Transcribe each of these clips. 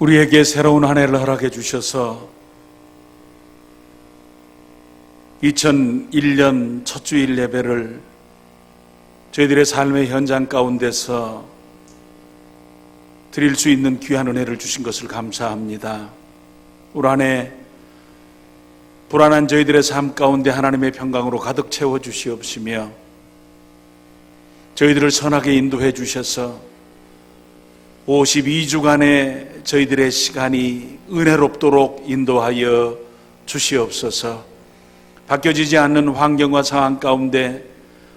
우리에게 새로운 한 해를 허락해 주셔서 2001년 첫 주일 예배를 저희들의 삶의 현장 가운데서 드릴 수 있는 귀한 은혜를 주신 것을 감사합니다. 올 한 해 불안한 저희들의 삶 가운데 하나님의 평강으로 가득 채워 주시옵시며 저희들을 선하게 인도해 주셔서 52주간의 저희들의 시간이 은혜롭도록 인도하여 주시옵소서. 바뀌어지지 않는 환경과 상황 가운데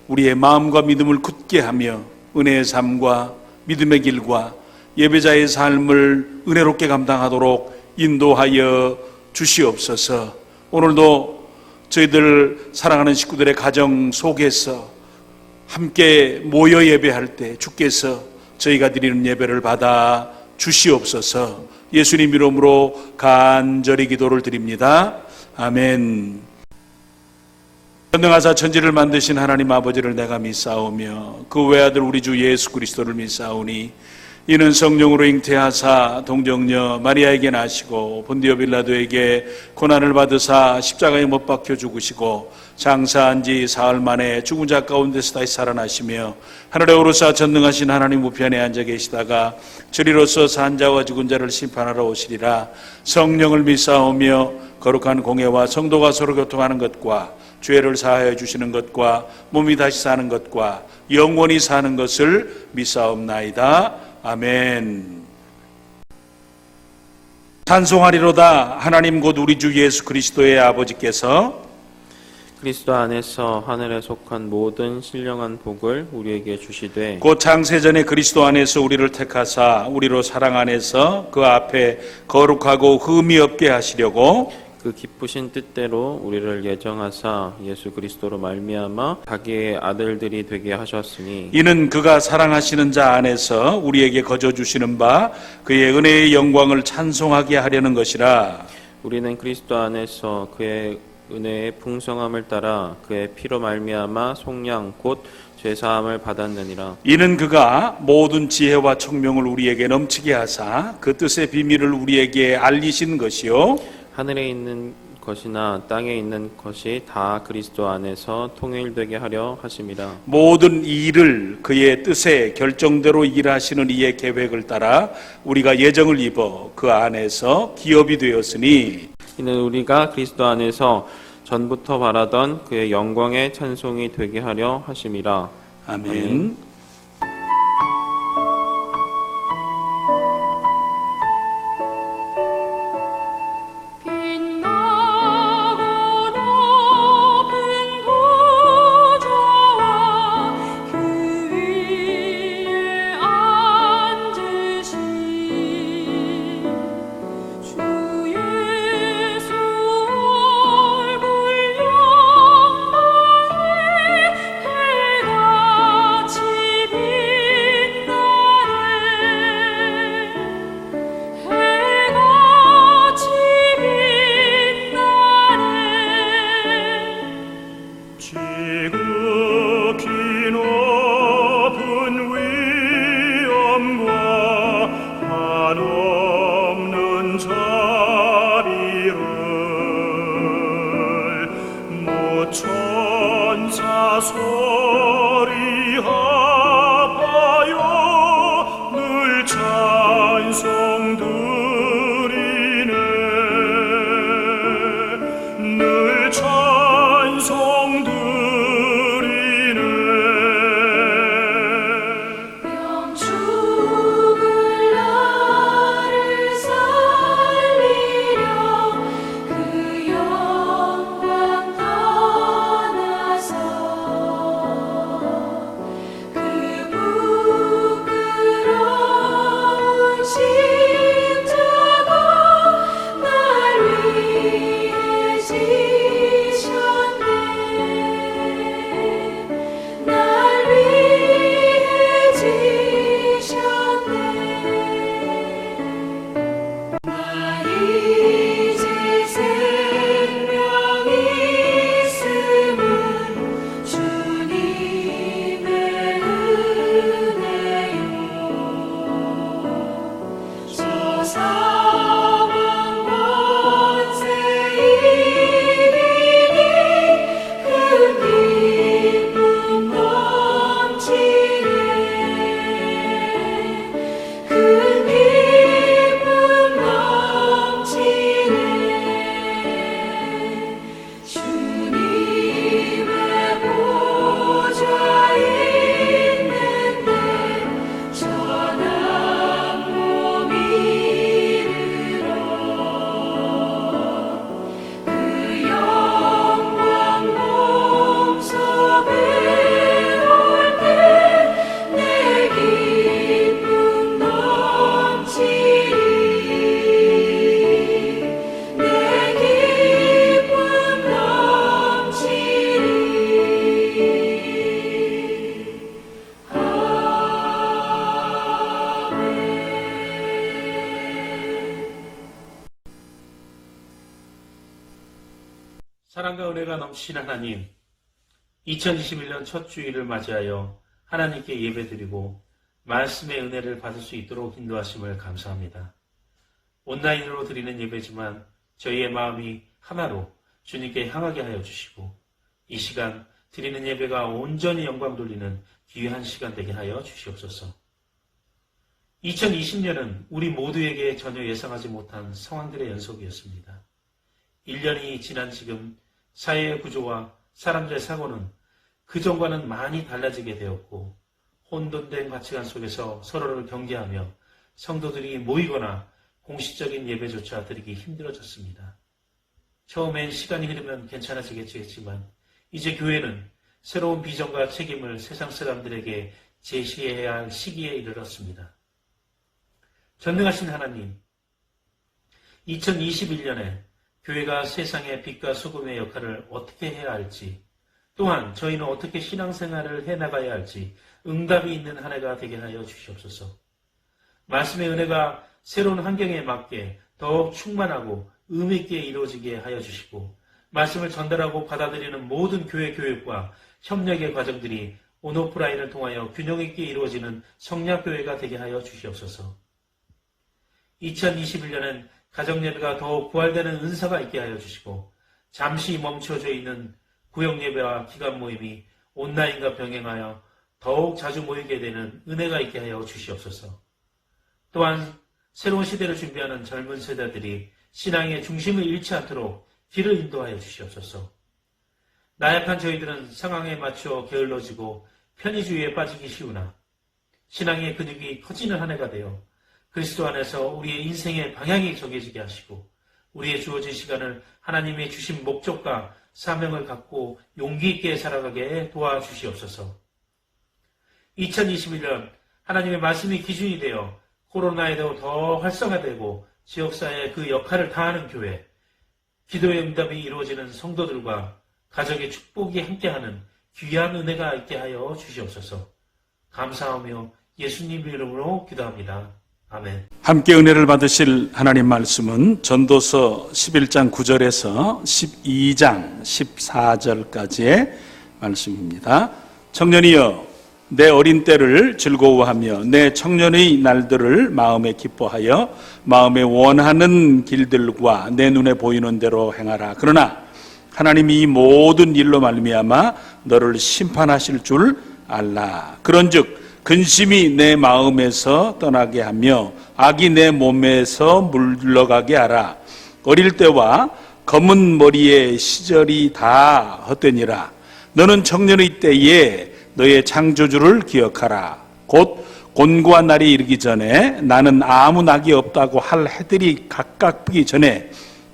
우리의 마음과 믿음을 굳게 하며 은혜의 삶과 믿음의 길과 예배자의 삶을 은혜롭게 감당하도록 인도하여 주시옵소서. 오늘도 저희들 사랑하는 식구들의 가정 속에서 함께 모여 예배할 때 주께서 저희가 드리는 예배를 받아 주시옵소서. 예수님 이름으로 간절히 기도를 드립니다. 아멘. 전능하사 천지를 만드신 하나님 아버지를 내가 믿사오며 그 외아들 우리 주 예수 그리스도를 믿사오니 이는 성령으로 잉태하사 동정녀 마리아에게 나시고 본디오 빌라도에게 고난을 받으사 십자가에 못 박혀 죽으시고 장사한 지 사흘 만에 죽은 자 가운데서 다시 살아나시며 하늘에 오르사 전능하신 하나님 우편에 앉아 계시다가 저리로서 산 자와 죽은 자를 심판하러 오시리라. 성령을 믿사오며 거룩한 공회와 성도가 서로 교통하는 것과 죄를 사하여 주시는 것과 몸이 다시 사는 것과 영원히 사는 것을 믿사옵나이다. 아멘. 찬송하리로다. 하나님 곧 우리 주 예수 그리스도의 아버지께서 그리스도 안에서 하늘에 속한 모든 신령한 복을 우리에게 주시되 곧 창세전에 그리스도 안에서 우리를 택하사 우리로 사랑 안에서 그 앞에 거룩하고 흠이 없게 하시려고 그 기쁘신 뜻대로 우리를 예정하사 예수 그리스도로 말미암아 자기의 아들들이 되게 하셨으니 이는 그가 사랑하시는 자 안에서 우리에게 거저 주시는 바 그의 은혜의 영광을 찬송하게 하려는 것이라. 우리는 그리스도 안에서 그의 은혜의 풍성함을 따라 그의 피로 말미암아 속량 곧 죄사함을 받았느니라. 이는 그가 모든 지혜와 총명을 우리에게 넘치게 하사 그 뜻의 비밀을 우리에게 알리신 것이요 하늘에 있는 것이나 땅에 있는 것이 다 그리스도 안에서 통일되게 하려 하심이라. 모든 일을 그의 뜻에 결정대로 일하시는 이의 계획을 따라 우리가 예정을 입어 그 안에서 기업이 되었으니 이는 우리가 그리스도 안에서 전부터 바라던 그의 영광의 찬송이 되게 하려 하심이라. 아멘. 사랑과 은혜가 넘치신 하나님, 2021년 첫 주일을 맞이하여 하나님께 예배드리고 말씀의 은혜를 받을 수 있도록 인도하심을 감사합니다. 온라인으로 드리는 예배지만 저희의 마음이 하나로 주님께 향하게 하여 주시고 이 시간 드리는 예배가 온전히 영광 돌리는 귀한 시간 되게 하여 주시옵소서. 2020년은 우리 모두에게 전혀 예상하지 못한 상황들의 연속이었습니다. 1년이 지난 지금 사회의 구조와 사람들의 사고는 그전과는 많이 달라지게 되었고 혼돈된 가치관 속에서 서로를 경계하며 성도들이 모이거나 공식적인 예배조차 드리기 힘들어졌습니다. 처음엔 시간이 흐르면 괜찮아지겠지 했지만 이제 교회는 새로운 비전과 책임을 세상 사람들에게 제시해야 할 시기에 이르렀습니다. 전능하신 하나님, 2021년에 교회가 세상의 빛과 소금의 역할을 어떻게 해야 할지, 또한 저희는 어떻게 신앙생활을 해나가야 할지 응답이 있는 한 해가 되게 하여 주시옵소서. 말씀의 은혜가 새로운 환경에 맞게 더욱 충만하고 의미 있게 이루어지게 하여 주시고 말씀을 전달하고 받아들이는 모든 교회 교육과 협력의 과정들이 온오프라인을 통하여 균형 있게 이루어지는 성략교회가 되게 하여 주시옵소서. 2021년엔 가정예배가 더욱 부활되는 은사가 있게 하여 주시고 잠시 멈춰져 있는 구역예배와 기간 모임이 온라인과 병행하여 더욱 자주 모이게 되는 은혜가 있게 하여 주시옵소서. 또한 새로운 시대를 준비하는 젊은 세대들이 신앙의 중심을 잃지 않도록 길을 인도하여 주시옵소서. 나약한 저희들은 상황에 맞춰 게을러지고 편의주의에 빠지기 쉬우나 신앙의 근육이 커지는 한 해가 되어 그리스도 안에서 우리의 인생의 방향이 정해지게 하시고 우리의 주어진 시간을 하나님의 주신 목적과 사명을 갖고 용기 있게 살아가게 도와주시옵소서. 2021년 하나님의 말씀이 기준이 되어 코로나에도 더 활성화되고 지역사회의 그 역할을 다하는 교회, 기도의 응답이 이루어지는 성도들과 가족의 축복이 함께하는 귀한 은혜가 있게 하여 주시옵소서. 감사하며 예수님 이름으로 기도합니다. 아멘. 함께 은혜를 받으실 하나님 말씀은 전도서 11장 9절에서 12장 14절까지의 말씀입니다. 청년이여 내 어린 때를 즐거워하며 내 청년의 날들을 마음에 기뻐하여 마음에 원하는 길들과 내 눈에 보이는 대로 행하라. 그러나 하나님이 이 모든 일로 말미암아 너를 심판하실 줄 알라. 그런즉 근심이 내 마음에서 떠나게 하며 악이 내 몸에서 물러가게 하라. 어릴 때와 검은 머리의 시절이 다 헛되니라. 너는 청년의 때에 너의 창조주를 기억하라. 곧 곤고한 날이 이르기 전에 나는 아무 낙이 없다고 할 해들이 각각 뜨기 전에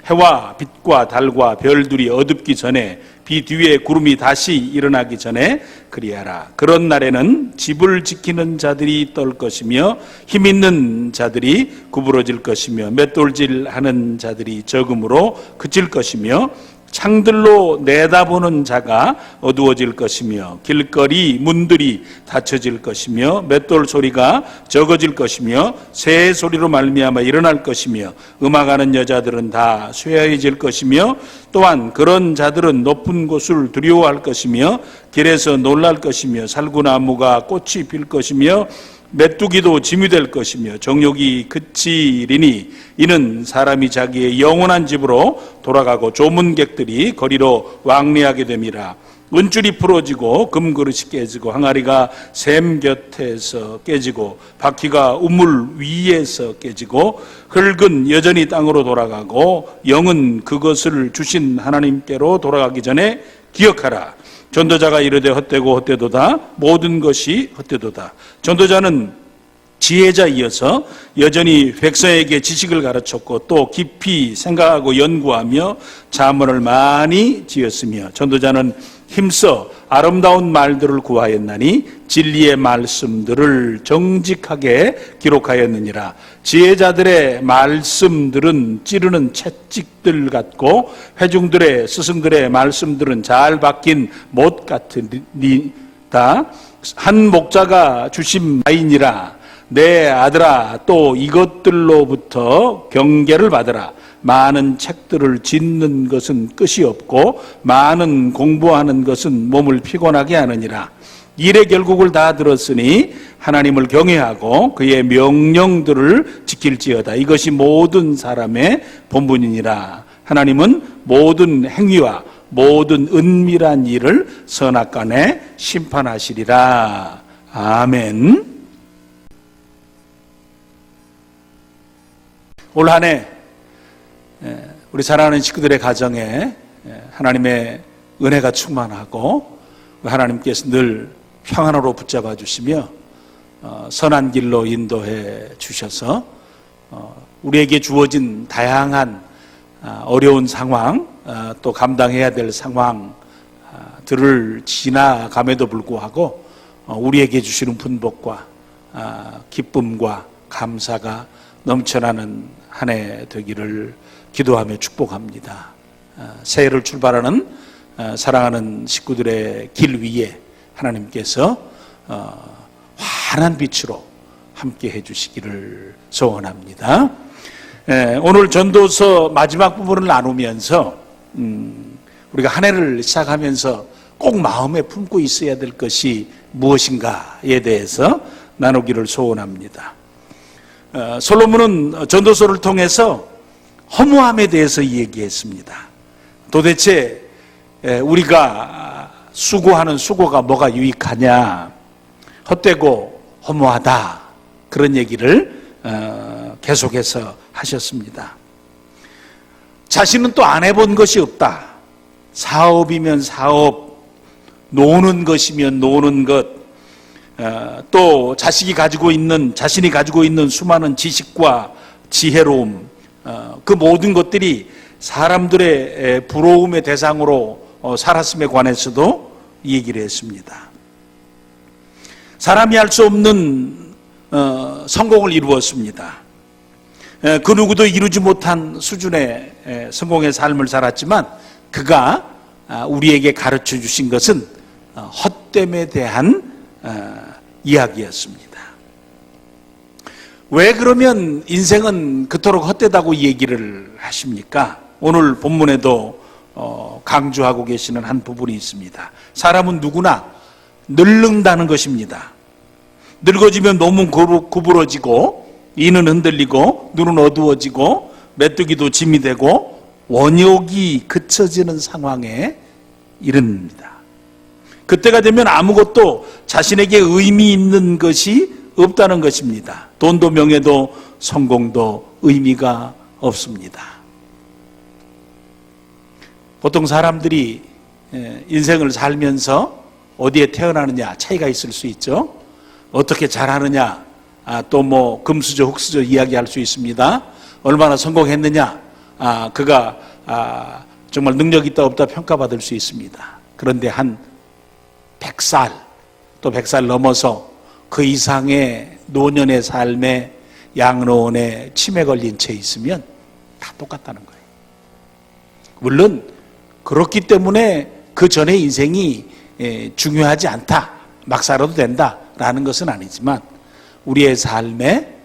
해와 빛과 달과 별들이 어둡기 전에 비 뒤에 구름이 다시 일어나기 전에 그리하라. 그런 날에는 집을 지키는 자들이 떨 것이며 힘 있는 자들이 구부러질 것이며 맷돌질하는 자들이 적음으로 그칠 것이며 창들로 내다보는 자가 어두워질 것이며 길거리 문들이 닫혀질 것이며 맷돌 소리가 적어질 것이며 새 소리로 말미암아 일어날 것이며 음악하는 여자들은 다 쇠해질 것이며 또한 그런 자들은 높은 곳을 두려워할 것이며 길에서 놀랄 것이며 살구나무가 꽃이 필 것이며 메뚜기도 짐이 될 것이며 정욕이 그치리니 이는 사람이 자기의 영원한 집으로 돌아가고 조문객들이 거리로 왕래하게 됨이라. 은줄이 부러지고 금그릇이 깨지고 항아리가 샘 곁에서 깨지고 바퀴가 우물 위에서 깨지고 흙은 여전히 땅으로 돌아가고 영은 그것을 주신 하나님께로 돌아가기 전에 기억하라. 전도자가 이르되 헛되고 헛되도다. 모든 것이 헛되도다. 전도자는 지혜자이어서 여전히 백성에게 지식을 가르쳤고 또 깊이 생각하고 연구하며 자문을 많이 지었으며 전도자는 힘써 아름다운 말들을 구하였나니 진리의 말씀들을 정직하게 기록하였느니라. 지혜자들의 말씀들은 찌르는 채찍들 같고 회중들의 스승들의 말씀들은 잘 박힌 못 같으니라. 한 목자가 주신 마이니라. 내 아들아 또 이것들로부터 경계를 받으라. 많은 책들을 짓는 것은 끝이 없고 많은 공부하는 것은 몸을 피곤하게 하느니라. 일의 결국을 다 들었으니 하나님을 경외하고 그의 명령들을 지킬지어다. 이것이 모든 사람의 본분이니라. 하나님은 모든 행위와 모든 은밀한 일을 선악간에 심판하시리라. 아멘. 올 한 해 우리 사랑하는 식구들의 가정에 하나님의 은혜가 충만하고 하나님께서 늘 평안으로 붙잡아 주시며 선한 길로 인도해 주셔서 우리에게 주어진 다양한 어려운 상황, 또 감당해야 될 상황들을 지나감에도 불구하고 우리에게 주시는 분복과 기쁨과 감사가 넘쳐나는 한 해 되기를 기도하며 축복합니다. 새해를 출발하는 사랑하는 식구들의 길 위에 하나님께서 환한 빛으로 함께 해주시기를 소원합니다. 오늘 전도서 마지막 부분을 나누면서 우리가 한 해를 시작하면서 꼭 마음에 품고 있어야 될 것이 무엇인가에 대해서 나누기를 소원합니다. 솔로몬은 전도서를 통해서 허무함에 대해서 얘기했습니다. 도대체 우리가 수고하는 수고가 뭐가 유익하냐, 헛되고 허무하다, 그런 얘기를 계속해서 하셨습니다. 자신은 또 안 해본 것이 없다. 사업이면 사업, 노는 것이면 노는 것, 또 자신이 가지고 있는 수많은 지식과 지혜로움, 그 모든 것들이 사람들의 부러움의 대상으로 살았음에 관해서도 얘기를 했습니다. 사람이 할 수 없는 성공을 이루었습니다. 그 누구도 이루지 못한 수준의 성공의 삶을 살았지만 그가 우리에게 가르쳐 주신 것은 헛됨에 대한 이야기였습니다. 왜 그러면 인생은 그토록 헛되다고 얘기를 하십니까? 오늘 본문에도 강조하고 계시는 한 부분이 있습니다. 사람은 누구나 늙는다는 것입니다. 늙어지면 몸은 구부러지고 이는 흔들리고 눈은 어두워지고 메뚜기도 짐이 되고 원욕이 그쳐지는 상황에 이릅니다. 그때가 되면 아무것도 자신에게 의미 있는 것이 없다는 것입니다. 돈도 명예도 성공도 의미가 없습니다. 보통 사람들이 인생을 살면서 어디에 태어나느냐 차이가 있을 수 있죠. 어떻게 잘하느냐, 또 뭐 금수저 흙수저 이야기할 수 있습니다. 얼마나 성공했느냐, 그가 정말 능력 있다 없다 평가받을 수 있습니다. 그런데 한 100살 또 100살 넘어서 그 이상의 노년의 삶에 양로원에 치매 걸린 채 있으면 다 똑같다는 거예요. 물론 그렇기 때문에 그 전의 인생이 중요하지 않다, 막 살아도 된다라는 것은 아니지만 우리의 삶의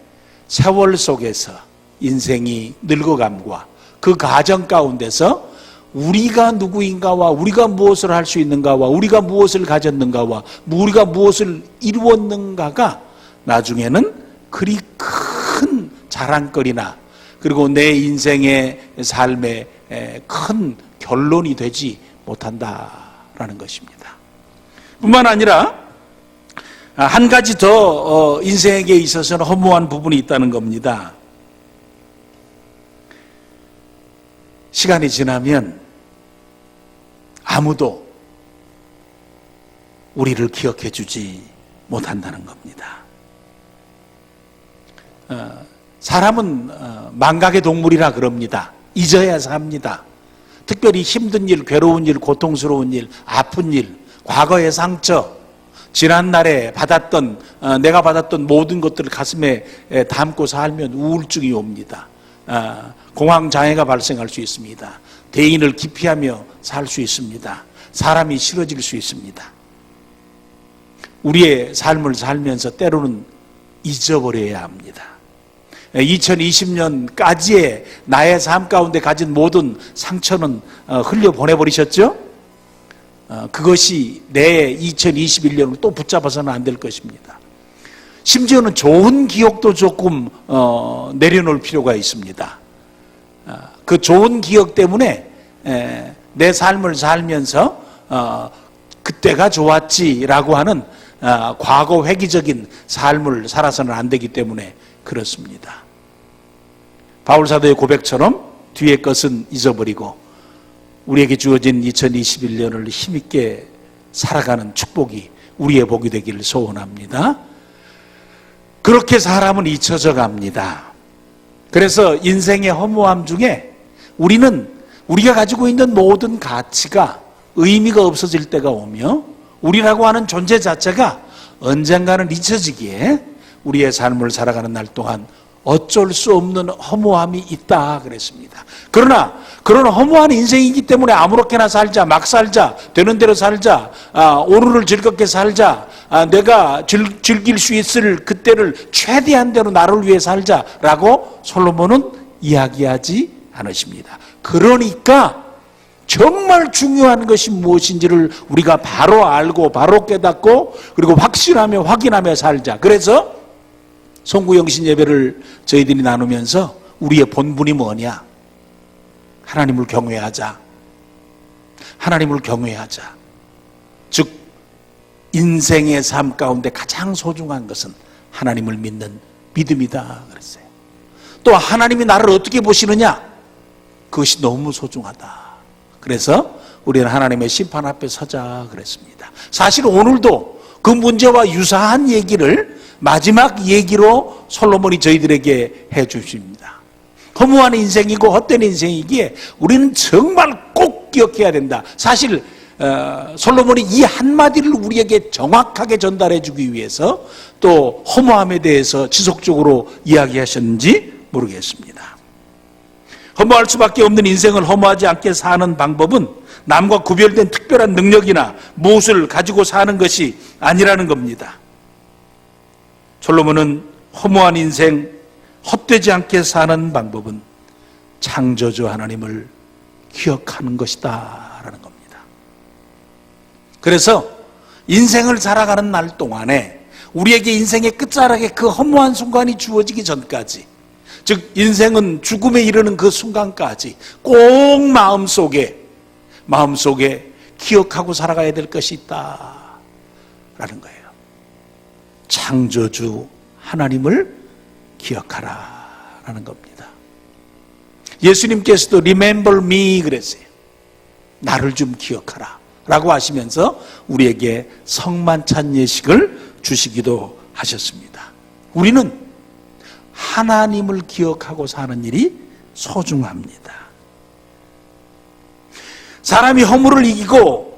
세월 속에서 인생이 늙어감과 그 과정 가운데서 우리가 누구인가와 우리가 무엇을 할 수 있는가와 우리가 무엇을 가졌는가와 우리가 무엇을 이루었는가가 나중에는 그리 큰 자랑거리나 그리고 내 인생의 삶의 큰 결론이 되지 못한다라는 것입니다. 뿐만 아니라 한 가지 더 인생에게 있어서는 허무한 부분이 있다는 겁니다. 시간이 지나면 아무도 우리를 기억해 주지 못한다는 겁니다. 사람은 망각의 동물이라 그럽니다. 잊어야 삽니다. 특별히 힘든 일, 괴로운 일, 고통스러운 일, 아픈 일, 과거의 상처, 지난날에 내가 받았던 모든 것들을 가슴에 담고 살면 우울증이 옵니다. 공황장애가 발생할 수 있습니다. 대인을 기피하며 살 수 있습니다. 사람이 싫어질 수 있습니다. 우리의 삶을 살면서 때로는 잊어버려야 합니다. 2020년까지의 나의 삶 가운데 가진 모든 상처는 흘려보내버리셨죠? 그것이 내 2021년을 또 붙잡아서는 안 될 것입니다. 심지어는 좋은 기억도 조금 내려놓을 필요가 있습니다. 그 좋은 기억 때문에 내 삶을 살면서 그때가 좋았지라고 하는 과거 회귀적인 삶을 살아서는 안 되기 때문에 그렇습니다. 바울 사도의 고백처럼 뒤의 것은 잊어버리고 우리에게 주어진 2021년을 힘있게 살아가는 축복이 우리의 복이 되기를 소원합니다. 그렇게 사람은 잊혀져 갑니다. 그래서 인생의 허무함 중에 우리가 가지고 있는 모든 가치가 의미가 없어질 때가 오며 우리라고 하는 존재 자체가 언젠가는 잊혀지기에 우리의 삶을 살아가는 날 동안 어쩔 수 없는 허무함이 있다 그랬습니다. 그러나 그런 허무한 인생이기 때문에 아무렇게나 살자, 막 살자, 되는 대로 살자, 오늘을 즐겁게 살자, 내가 즐길 수 있을 그때를 최대한대로 나를 위해 살자라고 솔로몬은 이야기하지 않으십니다. 그러니까 정말 중요한 것이 무엇인지를 우리가 바로 알고 바로 깨닫고 그리고 확신하며 확인하며 살자. 그래서 송구영신 예배를 저희들이 나누면서 우리의 본분이 뭐냐? 하나님을 경외하자. 하나님을 경외하자. 즉 인생의 삶 가운데 가장 소중한 것은 하나님을 믿는 믿음이다 그랬어요. 또 하나님이 나를 어떻게 보시느냐? 그것이 너무 소중하다. 그래서 우리는 하나님의 심판 앞에 서자 그랬습니다. 사실 오늘도 그 문제와 유사한 얘기를 마지막 얘기로 솔로몬이 저희들에게 해 주십니다. 허무한 인생이고 헛된 인생이기에 우리는 정말 꼭 기억해야 된다. 사실 솔로몬이 이 한마디를 우리에게 정확하게 전달해 주기 위해서 또 허무함에 대해서 지속적으로 이야기하셨는지 모르겠습니다. 허무할 수밖에 없는 인생을 허무하지 않게 사는 방법은 남과 구별된 특별한 능력이나 무엇을 가지고 사는 것이 아니라는 겁니다. 솔로몬은 허무한 인생, 헛되지 않게 사는 방법은 창조주 하나님을 기억하는 것이다 라는 겁니다. 그래서 인생을 살아가는 날 동안에 우리에게 인생의 끝자락에 그 허무한 순간이 주어지기 전까지, 즉 인생은 죽음에 이르는 그 순간까지 꼭 마음속에 기억하고 살아가야 될 것이 있다라는 거예요. 창조주 하나님을 기억하라라는 겁니다. 예수님께서도 remember me 그랬어요. 나를 좀 기억하라 라고 하시면서 우리에게 성만찬 예식을 주시기도 하셨습니다. 우리는 하나님을 기억하고 사는 일이 소중합니다. 사람이 허물을 이기고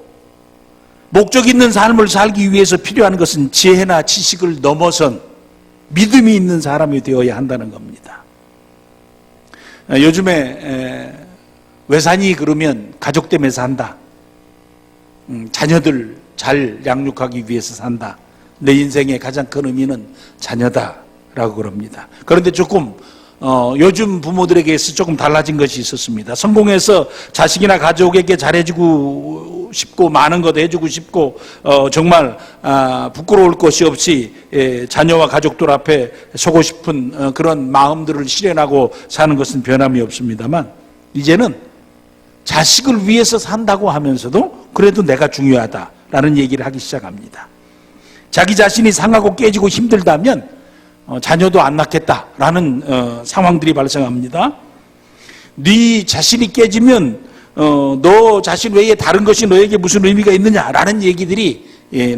목적 있는 삶을 살기 위해서 필요한 것은 지혜나 지식을 넘어선 믿음이 있는 사람이 되어야 한다는 겁니다. 요즘에 외산이 그러면 가족 때문에 산다. 자녀들 잘 양육하기 위해서 산다. 내 인생의 가장 큰 의미는 자녀다라고 그럽니다. 그런데 조금 요즘 부모들에게서 조금 달라진 것이 있었습니다. 성공해서 자식이나 가족에게 잘해주고 싶고 많은 것 해주고 싶고 정말 부끄러울 것이 없이 자녀와 가족들 앞에 서고 싶은 그런 마음들을 실현하고 사는 것은 변함이 없습니다만, 이제는 자식을 위해서 산다고 하면서도 그래도 내가 중요하다라는 얘기를 하기 시작합니다. 자기 자신이 상하고 깨지고 힘들다면 자녀도 안 낳겠다라는 상황들이 발생합니다. 네 자신이 깨지면 너 자신 외에 다른 것이 너에게 무슨 의미가 있느냐라는 얘기들이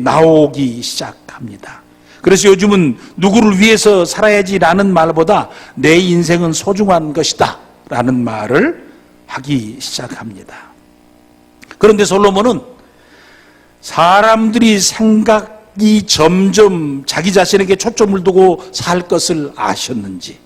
나오기 시작합니다. 그래서 요즘은 누구를 위해서 살아야지라는 말보다 내 인생은 소중한 것이다 라는 말을 하기 시작합니다. 그런데 솔로몬은 사람들이 생각이 점점 자기 자신에게 초점을 두고 살 것을 아셨는지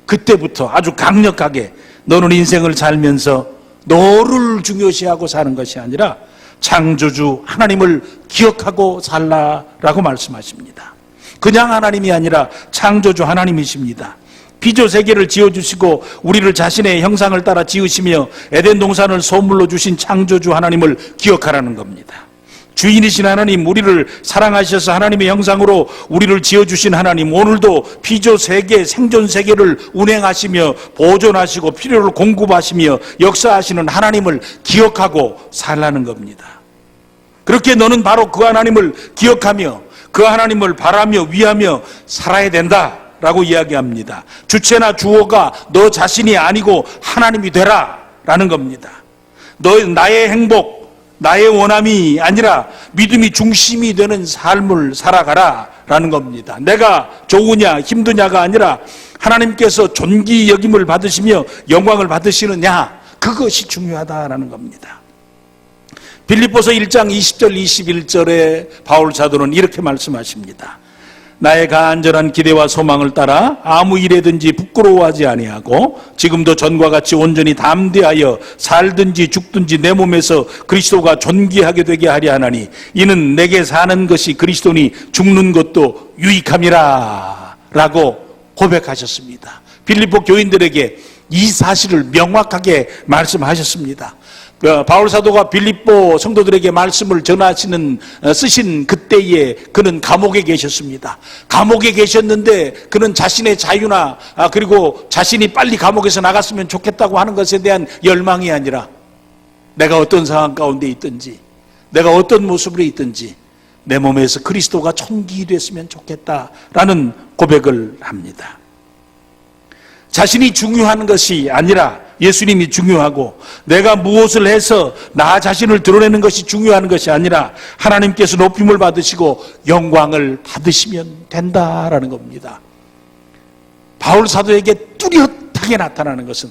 그때부터 아주 강력하게 너는 인생을 살면서 너를 중요시하고 사는 것이 아니라 창조주 하나님을 기억하고 살라라고 말씀하십니다. 그냥 하나님이 아니라 창조주 하나님이십니다. 피조 세계를 지어주시고 우리를 자신의 형상을 따라 지으시며 에덴 동산을 소물로 주신 창조주 하나님을 기억하라는 겁니다. 주인이신 하나님, 우리를 사랑하셔서 하나님의 형상으로 우리를 지어주신 하나님, 오늘도 피조 세계, 생존 세계를 운행하시며 보존하시고 필요를 공급하시며 역사하시는 하나님을 기억하고 살라는 겁니다. 그렇게 너는 바로 그 하나님을 기억하며 그 하나님을 바라며 위하며 살아야 된다라고 이야기합니다. 주체나 주어가 너 자신이 아니고 하나님이 되라라는 겁니다. 나의 행복, 나의 원함이 아니라 믿음이 중심이 되는 삶을 살아가라라는 겁니다. 내가 좋으냐 힘드냐가 아니라 하나님께서 존귀 여김을 받으시며 영광을 받으시느냐, 그것이 중요하다라는 겁니다. 빌립보서 1장 20절 21절에 바울 사도는 이렇게 말씀하십니다. 나의 간절한 기대와 소망을 따라 아무 일에든지 부끄러워하지 아니하고 지금도 전과 같이 온전히 담대하여 살든지 죽든지 내 몸에서 그리스도가 존귀하게 되게 하려 하나니 이는 내게 사는 것이 그리스도니 죽는 것도 유익함이라 라고 고백하셨습니다. 빌립보 교인들에게 이 사실을 명확하게 말씀하셨습니다. 바울 사도가 빌립보 성도들에게 말씀을 쓰신 그때에 그는 감옥에 계셨습니다. 감옥에 계셨는데 그는 자신의 자유나 그리고 자신이 빨리 감옥에서 나갔으면 좋겠다고 하는 것에 대한 열망이 아니라 내가 어떤 상황 가운데 있든지 내가 어떤 모습으로 있든지 내 몸에서 그리스도가 존귀됐으면 좋겠다라는 고백을 합니다. 자신이 중요한 것이 아니라 예수님이 중요하고 내가 무엇을 해서 나 자신을 드러내는 것이 중요한 것이 아니라 하나님께서 높임을 받으시고 영광을 받으시면 된다라는 겁니다. 바울 사도에게 뚜렷하게 나타나는 것은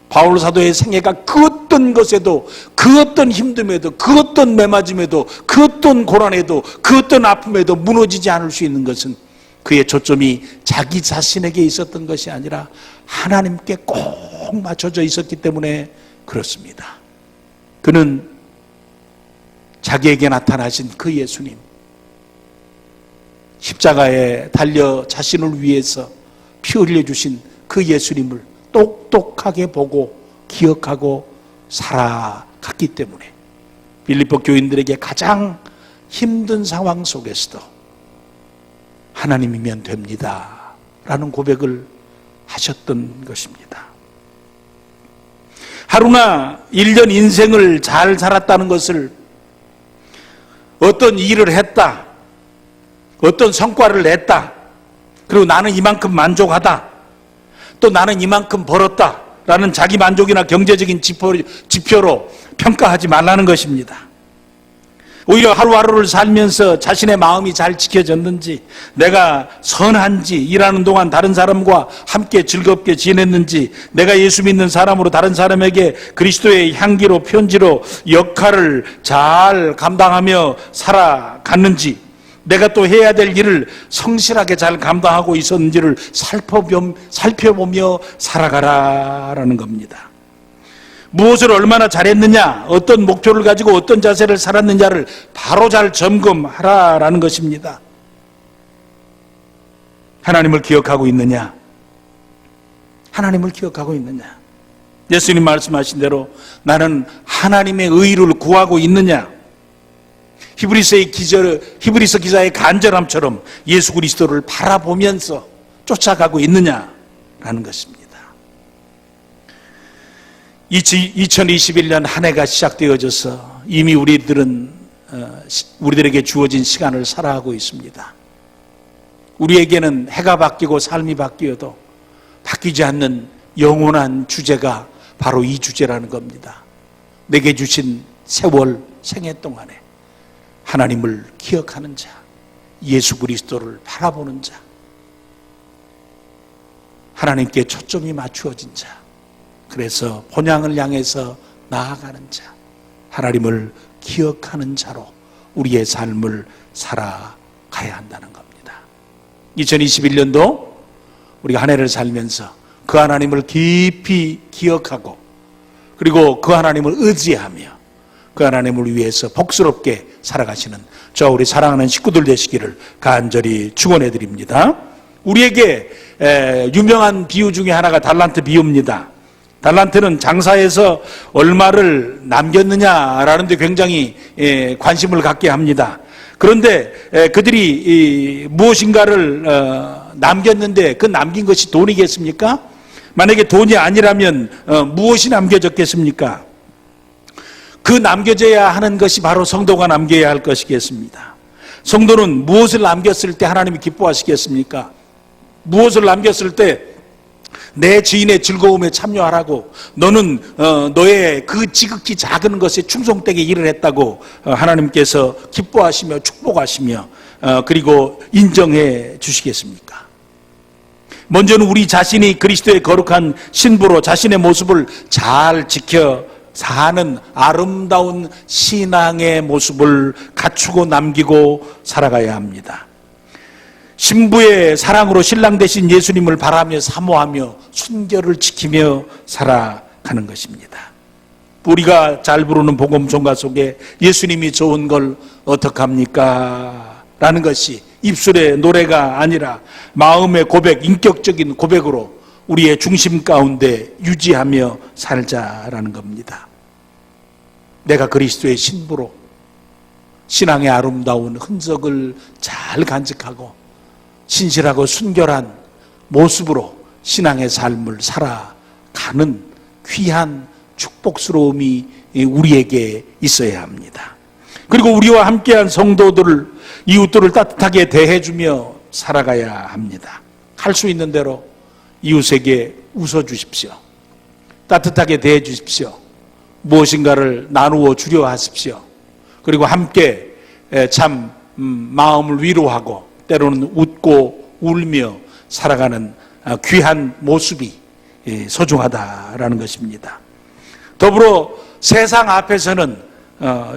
바울 사도의 생애가 그 어떤 것에도, 그 어떤 힘듦에도, 그 어떤 매맞음에도, 그 어떤 고난에도, 그 어떤 아픔에도 무너지지 않을 수 있는 것은 그의 초점이 자기 자신에게 있었던 것이 아니라 하나님께 꼭 맞춰져 있었기 때문에 그렇습니다. 그는 자기에게 나타나신 그 예수님, 십자가에 달려 자신을 위해서 피 흘려주신 그 예수님을 똑똑하게 보고 기억하고 살아갔기 때문에 빌립보 교인들에게 가장 힘든 상황 속에서도 하나님이면 됩니다 라는 고백을 하셨던 것입니다. 하루나 1년 인생을 잘 살았다는 것을 어떤 일을 했다, 어떤 성과를 냈다, 그리고 나는 이만큼 만족하다, 또 나는 이만큼 벌었다 라는 자기 만족이나 경제적인 지표로 평가하지 말라는 것입니다. 오히려 하루하루를 살면서 자신의 마음이 잘 지켜졌는지, 내가 선한지, 일하는 동안 다른 사람과 함께 즐겁게 지냈는지, 내가 예수 믿는 사람으로 다른 사람에게 그리스도의 향기로 편지로 역할을 잘 감당하며 살아갔는지, 내가 또 해야 될 일을 성실하게 잘 감당하고 있었는지를 살펴보며 살아가라라는 겁니다. 무엇을 얼마나 잘했느냐, 어떤 목표를 가지고 어떤 자세를 살았느냐를 바로 잘 점검하라라는 것입니다. 하나님을 기억하고 있느냐? 하나님을 기억하고 있느냐? 예수님 말씀하신 대로 나는 하나님의 의를 구하고 있느냐? 히브리서 기자의 간절함처럼 예수 그리스도를 바라보면서 쫓아가고 있느냐라는 것입니다. 2021년 한 해가 시작되어져서 이미 우리들에게 주어진 시간을 살아가고 있습니다. 우리에게는 해가 바뀌고 삶이 바뀌어도 바뀌지 않는 영원한 주제가 바로 이 주제라는 겁니다. 내게 주신 세월 생애 동안에 하나님을 기억하는 자, 예수 그리스도를 바라보는 자, 하나님께 초점이 맞추어진 자, 그래서 본향을 향해서 나아가는 자, 하나님을 기억하는 자로 우리의 삶을 살아가야 한다는 겁니다. 2021년도 우리가 한 해를 살면서 그 하나님을 깊이 기억하고 그리고 그 하나님을 의지하며 그 하나님을 위해서 복스럽게 살아가시는 저 우리 사랑하는 식구들 되시기를 간절히 축원해 드립니다. 우리에게 유명한 비유 중에 하나가 달란트 비유입니다. 달란트는 장사해서 얼마를 남겼느냐라는 데 굉장히 관심을 갖게 합니다. 그런데 그들이 무엇인가를 남겼는데 그 남긴 것이 돈이겠습니까? 만약에 돈이 아니라면 무엇이 남겨졌겠습니까? 그 남겨져야 하는 것이 바로 성도가 남겨야 할 것이겠습니다. 성도는 무엇을 남겼을 때 하나님이 기뻐하시겠습니까? 무엇을 남겼을 때 내 지인의 즐거움에 참여하라고, 너는 너의 그 지극히 작은 것에 충성되게 일을 했다고 하나님께서 기뻐하시며 축복하시며 그리고 인정해 주시겠습니까? 먼저는 우리 자신이 그리스도의 거룩한 신부로 자신의 모습을 잘 지켜 사는 아름다운 신앙의 모습을 갖추고 남기고 살아가야 합니다. 신부의 사랑으로 신랑 되신 예수님을 바라며 사모하며 순결을 지키며 살아가는 것입니다. 우리가 잘 부르는 복음 종가 속에 예수님이 좋은 걸 어떡합니까? 라는 것이 입술의 노래가 아니라 마음의 고백, 인격적인 고백으로 우리의 중심 가운데 유지하며 살자라는 겁니다. 내가 그리스도의 신부로 신앙의 아름다운 흔적을 잘 간직하고 신실하고 순결한 모습으로 신앙의 삶을 살아가는 귀한 축복스러움이 우리에게 있어야 합니다. 그리고 우리와 함께한 성도들을, 이웃들을 따뜻하게 대해주며 살아가야 합니다. 할 수 있는 대로 이웃에게 웃어주십시오. 따뜻하게 대해주십시오. 무엇인가를 나누어 주려 하십시오. 그리고 함께 참 마음을 위로하고 때로는 웃고 울며 살아가는 귀한 모습이 소중하다라는 것입니다. 더불어 세상 앞에서는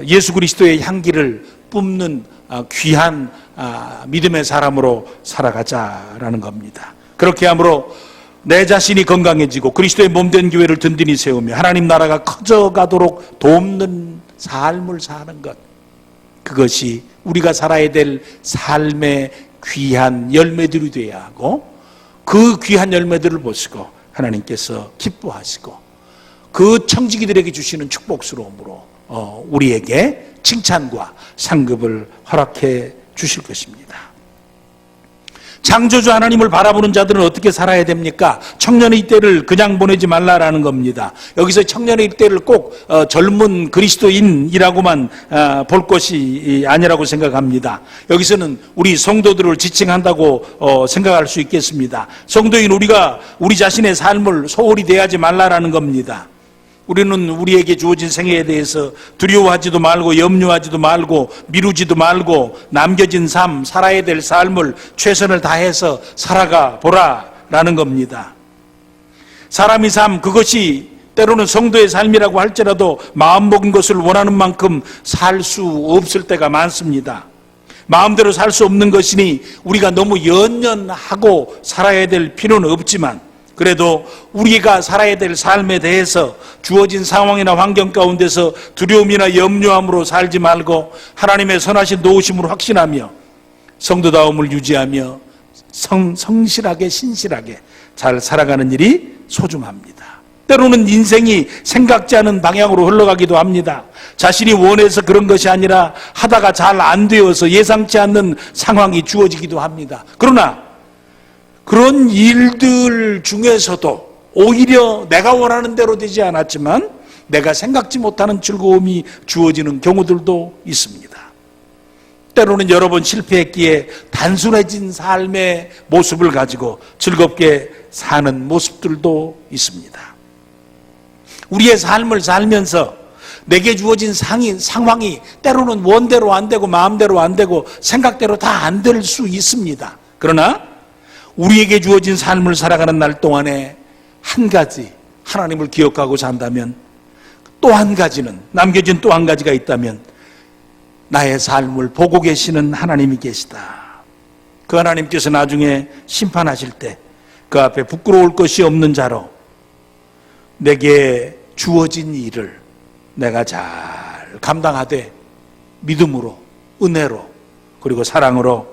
예수 그리스도의 향기를 뿜는 귀한 믿음의 사람으로 살아가자라는 겁니다. 그렇게 함으로 내 자신이 건강해지고 그리스도의 몸된 교회를 든든히 세우며 하나님 나라가 커져가도록 돕는 삶을 사는 것, 그것이 우리가 살아야 될 삶의 귀한 열매들이 되어야 하고, 그 귀한 열매들을 보시고 하나님께서 기뻐하시고 그 청지기들에게 주시는 축복스러움으로 우리에게 칭찬과 상급을 허락해 주실 것입니다. 창조주 하나님을 바라보는 자들은 어떻게 살아야 됩니까? 청년의 이때를 그냥 보내지 말라라는 겁니다. 여기서 청년의 이때를 꼭 젊은 그리스도인이라고만 볼 것이 아니라고 생각합니다. 여기서는 우리 성도들을 지칭한다고 생각할 수 있겠습니다. 성도인 우리가 우리 자신의 삶을 소홀히 대하지 말라라는 겁니다. 우리는 우리에게 주어진 생애에 대해서 두려워하지도 말고 염려하지도 말고 미루지도 말고 남겨진 삶, 살아야 될 삶을 최선을 다해서 살아가 보라라는 겁니다. 사람의 삶, 그것이 때로는 성도의 삶이라고 할지라도 마음먹은 것을 원하는 만큼 살 수 없을 때가 많습니다. 마음대로 살 수 없는 것이니 우리가 너무 연연하고 살아야 될 필요는 없지만, 그래도 우리가 살아야 될 삶에 대해서 주어진 상황이나 환경 가운데서 두려움이나 염려함으로 살지 말고 하나님의 선하신 도우심으로 확신하며 성도다움을 유지하며 성실하게 신실하게 잘 살아가는 일이 소중합니다. 때로는 인생이 생각지 않은 방향으로 흘러가기도 합니다. 자신이 원해서 그런 것이 아니라 하다가 잘 안 되어서 예상치 않는 상황이 주어지기도 합니다. 그러나 그런 일들 중에서도 오히려 내가 원하는 대로 되지 않았지만 내가 생각지 못하는 즐거움이 주어지는 경우들도 있습니다. 때로는 여러 번 실패했기에 단순해진 삶의 모습을 가지고 즐겁게 사는 모습들도 있습니다. 우리의 삶을 살면서 내게 주어진 상황이 때로는 원대로 안 되고 마음대로 안 되고 생각대로 다 안 될 수 있습니다. 그러나 우리에게 주어진 삶을 살아가는 날 동안에 한 가지 하나님을 기억하고 산다면, 또 한 가지는, 남겨진 또 한 가지가 있다면 나의 삶을 보고 계시는 하나님이 계시다. 그 하나님께서 나중에 심판하실 때 그 앞에 부끄러울 것이 없는 자로 내게 주어진 일을 내가 잘 감당하되 믿음으로, 은혜로, 그리고 사랑으로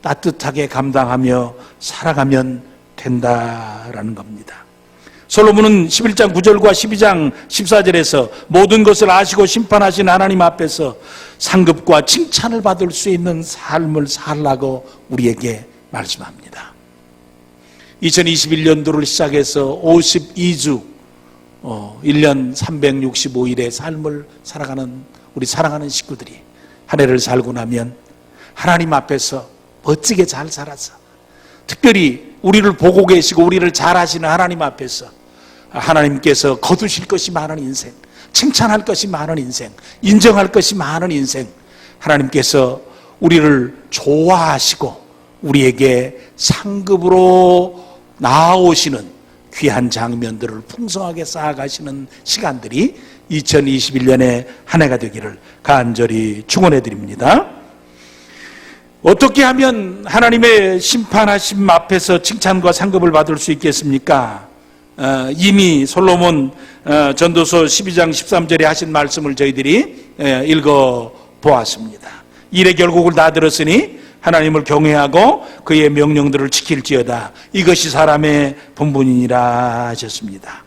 따뜻하게 감당하며 살아가면 된다라는 겁니다. 솔로몬은 11장 9절과 12장 14절에서 모든 것을 아시고 심판하신 하나님 앞에서 상급과 칭찬을 받을 수 있는 삶을 살라고 우리에게 말씀합니다. 2021년도를 시작해서 52주 1년 365일의 삶을 살아가는 우리 사랑하는 식구들이 한 해를 살고 나면 하나님 앞에서 멋지게 잘 살아서, 특별히 우리를 보고 계시고 우리를 잘 아시는 하나님 앞에서 하나님께서 거두실 것이 많은 인생, 칭찬할 것이 많은 인생, 인정할 것이 많은 인생, 하나님께서 우리를 좋아하시고 우리에게 상급으로 나아오시는 귀한 장면들을 풍성하게 쌓아가시는 시간들이 2021년의 한 해가 되기를 간절히 축원해 드립니다. 어떻게 하면 하나님의 심판하심 앞에서 칭찬과 상급을 받을 수 있겠습니까? 이미 솔로몬 전도서 12장 13절에 하신 말씀을 저희들이 읽어보았습니다. 일의 결국을 다 들었으니 하나님을 경외하고 그의 명령들을 지킬지어다. 이것이 사람의 본분이니라 하셨습니다.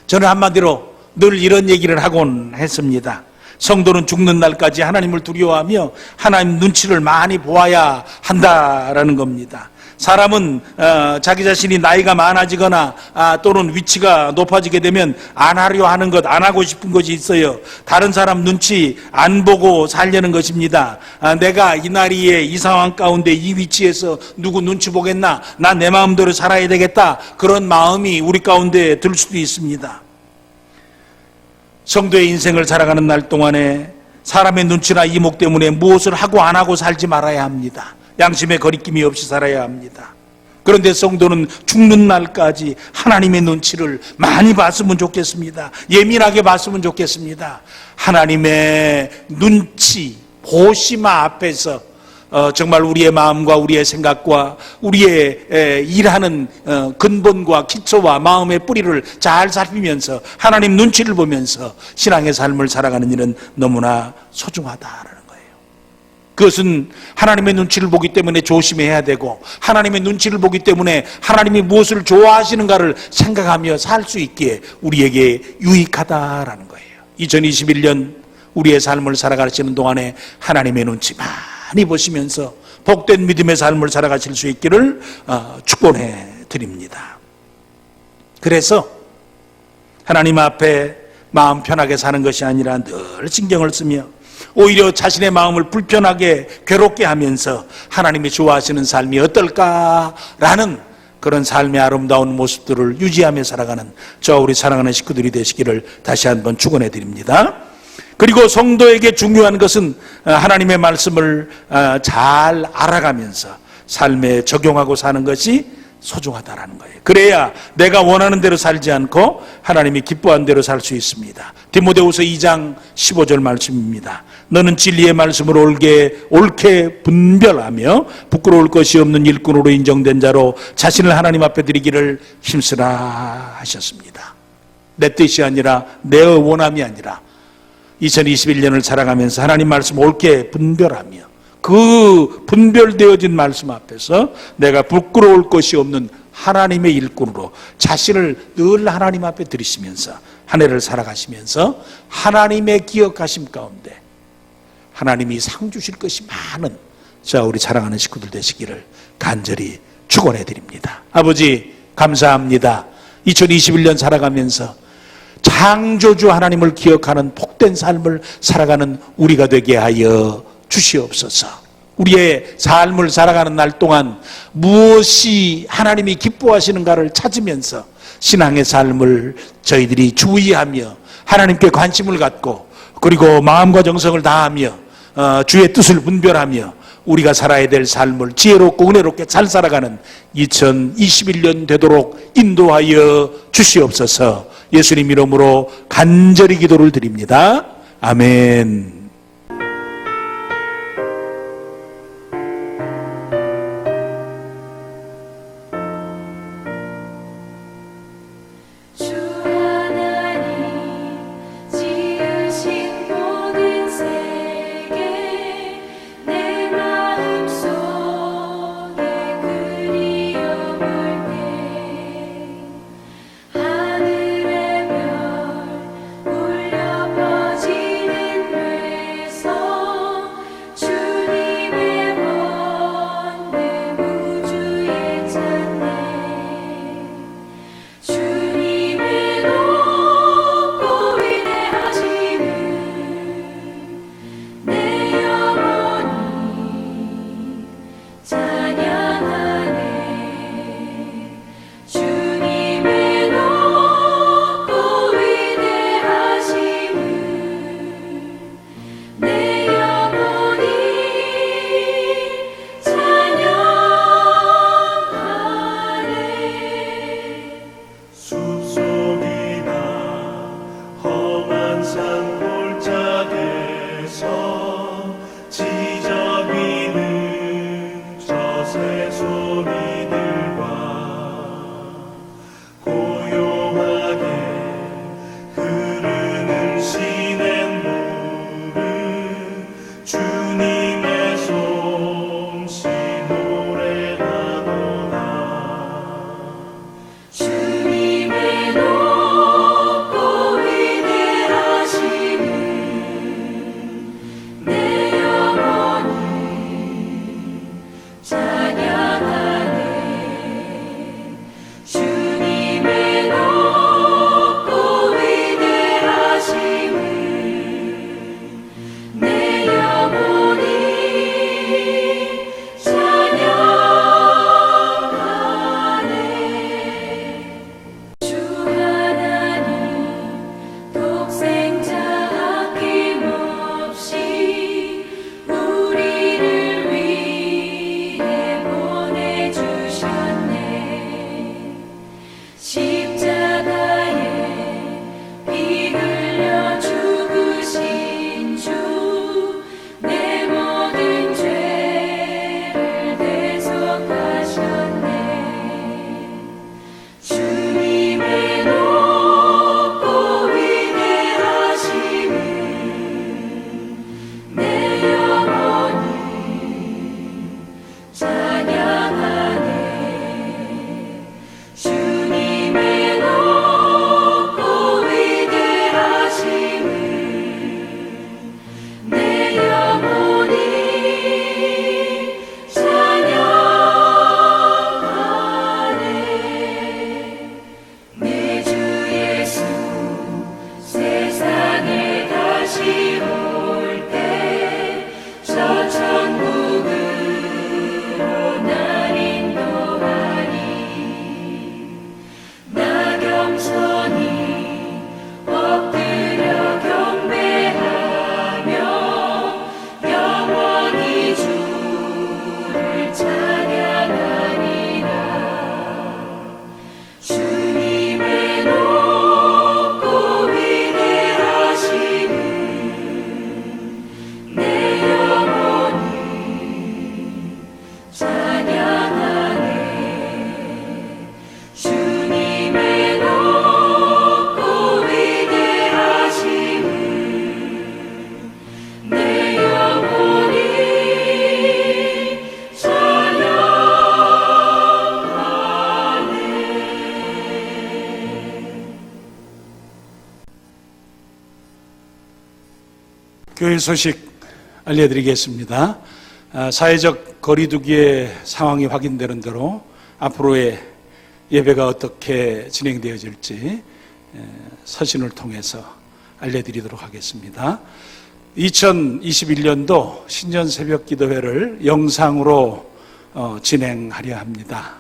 저는 한마디로 늘 이런 얘기를 하곤 했습니다. 성도는 죽는 날까지 하나님을 두려워하며 하나님 눈치를 많이 보아야 한다라는 겁니다. 사람은 자기 자신이 나이가 많아지거나 또는 위치가 높아지게 되면 안 하려 하는 것, 안 하고 싶은 것이 있어요. 다른 사람 눈치 안 보고 살려는 것입니다. 내가 이 나이에 이 상황 가운데 이 위치에서 누구 눈치 보겠나, 난 내 마음대로 살아야 되겠다, 그런 마음이 우리 가운데 들 수도 있습니다. 성도의 인생을 살아가는 날 동안에 사람의 눈치나 이목 때문에 무엇을 하고 안 하고 살지 말아야 합니다. 양심의 거리낌이 없이 살아야 합니다. 그런데 성도는 죽는 날까지 하나님의 눈치를 많이 봤으면 좋겠습니다. 예민하게 봤으면 좋겠습니다. 하나님의 눈치, 보시마 앞에서 정말 우리의 마음과 우리의 생각과 우리의 일하는 근본과 기초와 마음의 뿌리를 잘 살피면서 하나님 눈치를 보면서 신앙의 삶을 살아가는 일은 너무나 소중하다라는 거예요. 그것은 하나님의 눈치를 보기 때문에 조심해야 되고, 하나님의 눈치를 보기 때문에 하나님이 무엇을 좋아하시는가를 생각하며 살 수 있기에 우리에게 유익하다라는 거예요. 2021년 우리의 삶을 살아가시는 동안에 하나님의 눈치 많이 보시면서 복된 믿음의 삶을 살아가실 수 있기를 축원해 드립니다. 그래서 하나님 앞에 마음 편하게 사는 것이 아니라 늘 신경을 쓰며 오히려 자신의 마음을 불편하게 괴롭게 하면서 하나님이 좋아하시는 삶이 어떨까라는 그런 삶의 아름다운 모습들을 유지하며 살아가는 저와 우리 사랑하는 식구들이 되시기를 다시 한번 축원해 드립니다. 그리고 성도에게 중요한 것은 하나님의 말씀을 잘 알아가면서 삶에 적용하고 사는 것이 소중하다라는 거예요. 그래야 내가 원하는 대로 살지 않고 하나님이 기뻐하는 대로 살 수 있습니다. 디모데후서 2장 15절 말씀입니다. 너는 진리의 말씀을 옳게 분별하며 부끄러울 것이 없는 일꾼으로 인정된 자로 자신을 하나님 앞에 드리기를 힘쓰라 하셨습니다. 내 뜻이 아니라 내 원함이 아니라 2021년을 살아가면서 하나님 말씀 옳게 분별하며 그 분별되어진 말씀 앞에서 내가 부끄러울 것이 없는 하나님의 일꾼으로 자신을 늘 하나님 앞에 드리시면서 한 해를 살아가시면서 하나님의 기억하심 가운데 하나님이 상 주실 것이 많은 자 우리 사랑하는 식구들 되시기를 간절히 축원해 드립니다. 아버지 감사합니다. 2021년 살아가면서 창조주 하나님을 기억하는 복된 삶을 살아가는 우리가 되게 하여 주시옵소서. 우리의 삶을 살아가는 날 동안 무엇이 하나님이 기뻐하시는가를 찾으면서 신앙의 삶을 저희들이 주의하며 하나님께 관심을 갖고 그리고 마음과 정성을 다하며 주의 뜻을 분별하며 우리가 살아야 될 삶을 지혜롭고 은혜롭게 잘 살아가는 2021년 되도록 인도하여 주시옵소서. 예수님 이름으로 간절히 기도를 드립니다. 아멘. 모든 세계 내 마음속 새소리들과 고요하게 흐르는 시냇물을 주님의 솜씨 노래하노라. 주님의 높고 위대하심을 내 영혼이 찬양하네. 주님의 높고 위대하심을 내 영혼이 찬양하네. 주 하나님 독생자 아낌없이 우리를 위해 보내주셨네. 십자가에 피 흘려 죽으신 주, 내 모든 죄를 대속하셨네. 주님의 높고 위대하심을 내 영혼이 찬양하네. 주님의 높고 위대하심을 내 영혼이 찬양하네. 내 주 예수 세상에 다시 올 때 저 천국으로 날 인도하리. 나 겸손히 엎드려 경배하며 영원히 주를 찬양하리라. 주님의 높고 위대하심을 내 영혼이 찬양하네. 주님의 높고 위대하심을 내 영혼이 찬양하네. 교회 소식 알려드리겠습니다. 사회적 거리두기의 상황이 확인되는 대로 앞으로의 예배가 어떻게 진행되어질지 서신을 통해서 알려드리도록 하겠습니다. 2021년도 신년 새벽 기도회를 영상으로 진행하려 합니다.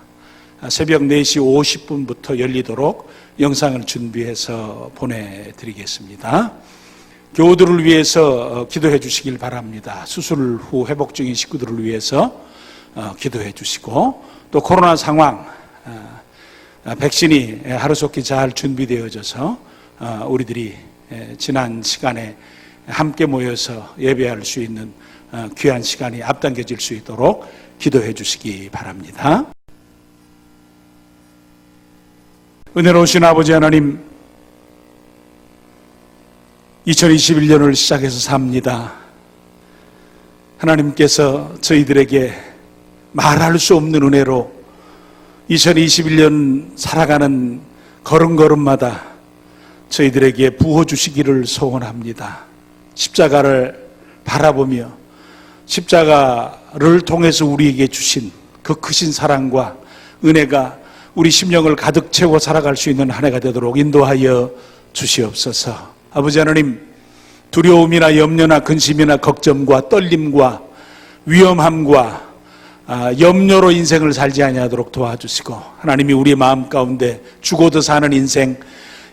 새벽 4시 50분부터 열리도록 영상을 준비해서 보내드리겠습니다. 교우들을 위해서 기도해 주시길 바랍니다. 수술 후 회복 중인 식구들을 위해서 기도해 주시고, 또 코로나 상황, 백신이 하루속히 잘 준비되어져서 우리들이 지난 시간에 함께 모여서 예배할 수 있는 귀한 시간이 앞당겨질 수 있도록 기도해 주시기 바랍니다. 은혜로우신 아버지 하나님, 2021년을 시작해서 삽니다. 하나님께서 저희들에게 말할 수 없는 은혜로 2021년 살아가는 걸음걸음마다 저희들에게 부어주시기를 소원합니다. 십자가를 바라보며 십자가를 통해서 우리에게 주신 그 크신 사랑과 은혜가 우리 심령을 가득 채워 살아갈 수 있는 한 해가 되도록 인도하여 주시옵소서. 아버지 하나님, 두려움이나 염려나 근심이나 걱정과 떨림과 위험함과 염려로 인생을 살지 아니하도록 도와주시고, 하나님이 우리의 마음 가운데 죽어도 사는 인생,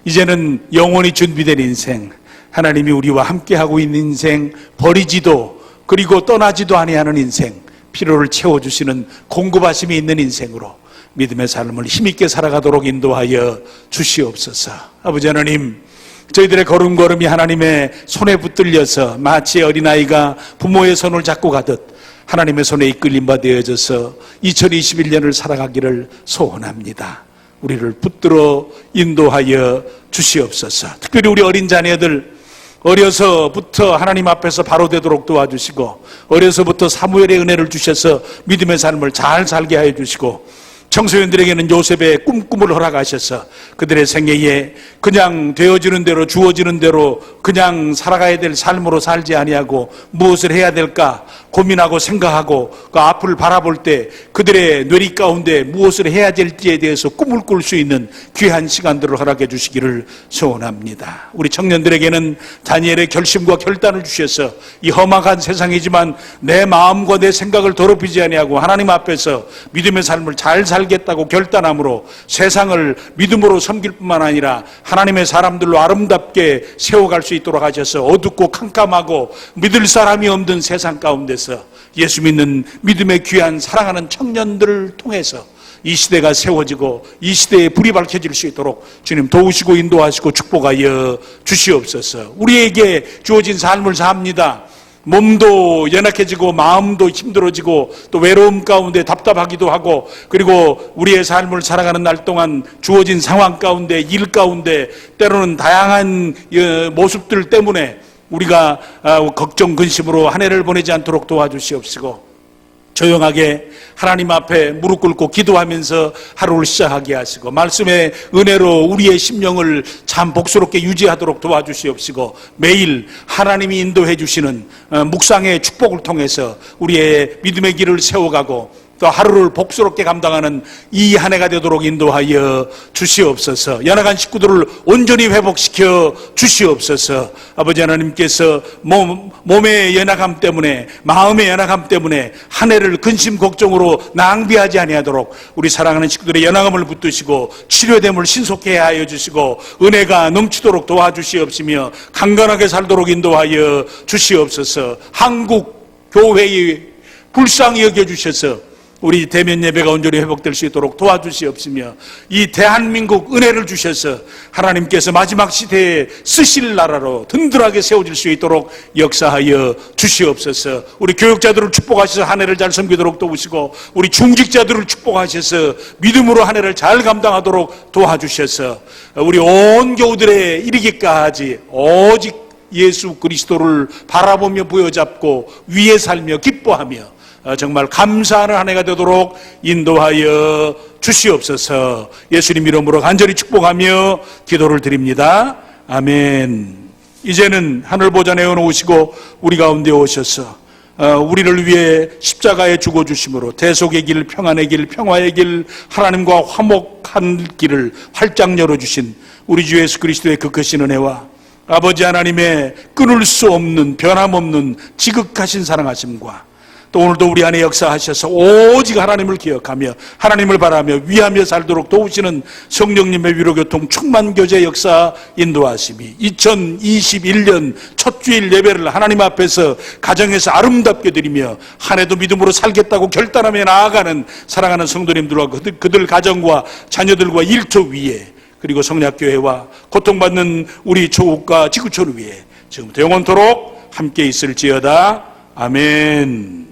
이제는 영원히 준비된 인생, 하나님이 우리와 함께하고 있는 인생, 버리지도 그리고 떠나지도 아니하는 인생, 필요를 채워주시는 공급하심이 있는 인생으로 믿음의 삶을 힘있게 살아가도록 인도하여 주시옵소서. 아버지 하나님, 저희들의 걸음걸음이 하나님의 손에 붙들려서 마치 어린아이가 부모의 손을 잡고 가듯 하나님의 손에 이끌림 바 되어져서 2021년을 살아가기를 소원합니다. 우리를 붙들어 인도하여 주시옵소서. 특별히 우리 어린 자녀들 어려서부터 하나님 앞에서 바로 되도록 도와주시고, 어려서부터 사무엘의 은혜를 주셔서 믿음의 삶을 잘 살게 하여 주시고, 청소년들에게는 요셉의 꿈꿈을 허락하셔서 그들의 생애에 그냥 되어지는 대로 주어지는 대로 그냥 살아가야 될 삶으로 살지 아니하고 무엇을 해야 될까 고민하고 생각하고 그 앞을 바라볼 때 그들의 뇌리 가운데 무엇을 해야 될지에 대해서 꿈을 꿀 수 있는 귀한 시간들을 허락해 주시기를 소원합니다. 우리 청년들에게는 다니엘의 결심과 결단을 주셔서 이 험악한 세상이지만 내 마음과 내 생각을 더럽히지 아니하고 하나님 앞에서 믿음의 삶을 잘 살겠다고 결단함으로 세상을 믿음으로 섬길 뿐만 아니라 하나님의 사람들로 아름답게 세워갈 수 있도록 하셔서 어둡고 캄캄하고 믿을 사람이 없는 세상 가운데서 예수 믿는 믿음의 귀한 사랑하는 청년들을 통해서 이 시대가 세워지고 이 시대에 불이 밝혀질 수 있도록 주님 도우시고 인도하시고 축복하여 주시옵소서. 우리에게 주어진 삶을 삽니다. 몸도 연약해지고 마음도 힘들어지고 또 외로움 가운데 답답하기도 하고, 그리고 우리의 삶을 살아가는 날 동안 주어진 상황 가운데 일 가운데 때로는 다양한 모습들 때문에 우리가 걱정 근심으로 한 해를 보내지 않도록 도와주시옵시고, 조용하게 하나님 앞에 무릎 꿇고 기도하면서 하루를 시작하게 하시고, 말씀의 은혜로 우리의 심령을 참 복스럽게 유지하도록 도와주시옵시고, 매일 하나님이 인도해 주시는 묵상의 축복을 통해서 우리의 믿음의 길을 세워가고 또 하루를 복스럽게 감당하는 이 한 해가 되도록 인도하여 주시옵소서. 연약한 식구들을 온전히 회복시켜 주시옵소서. 아버지 하나님께서 몸의 연약함 때문에 마음의 연약함 때문에 한 해를 근심 걱정으로 낭비하지 아니하도록 우리 사랑하는 식구들의 연약함을 붙드시고 치료됨을 신속히 하여 주시고 은혜가 넘치도록 도와주시옵시며 강건하게 살도록 인도하여 주시옵소서. 한국 교회의 불쌍히 여겨주셔서 우리 대면 예배가 온전히 회복될 수 있도록 도와주시옵시며, 이 대한민국 은혜를 주셔서 하나님께서 마지막 시대에 쓰실 나라로 든든하게 세워질 수 있도록 역사하여 주시옵소서. 우리 교육자들을 축복하셔서 한 해를 잘 섬기도록 도우시고, 우리 중직자들을 축복하셔서 믿음으로 한 해를 잘 감당하도록 도와주셔서 우리 온 교우들에 이르기까지 오직 예수 그리스도를 바라보며 부여잡고 위에 살며 기뻐하며 정말 감사하는 한 해가 되도록 인도하여 주시옵소서. 예수님 이름으로 간절히 축복하며 기도를 드립니다. 아멘. 이제는 하늘 보좌 내어놓으시고 우리 가운데 오셔서 우리를 위해 십자가에 죽어주심으로 대속의 길, 평안의 길, 평화의 길, 하나님과 화목한 길을 활짝 열어주신 우리 주 예수 그리스도의 그 크신 은혜와 아버지 하나님의 끊을 수 없는 변함없는 지극하신 사랑하심과 또 오늘도 우리 안에 역사하셔서 오직 하나님을 기억하며 하나님을 바라며 위하며 살도록 도우시는 성령님의 위로교통 충만교제 역사 인도하심이 2021년 첫 주일 예배를 하나님 앞에서 가정에서 아름답게 드리며 한 해도 믿음으로 살겠다고 결단하며 나아가는 사랑하는 성도님들과 그들 가정과 자녀들과 일터 위에, 그리고 성략교회와 고통받는 우리 조국과 지구촌 위에 지금부터 영원토록 함께 있을지어다. 아멘.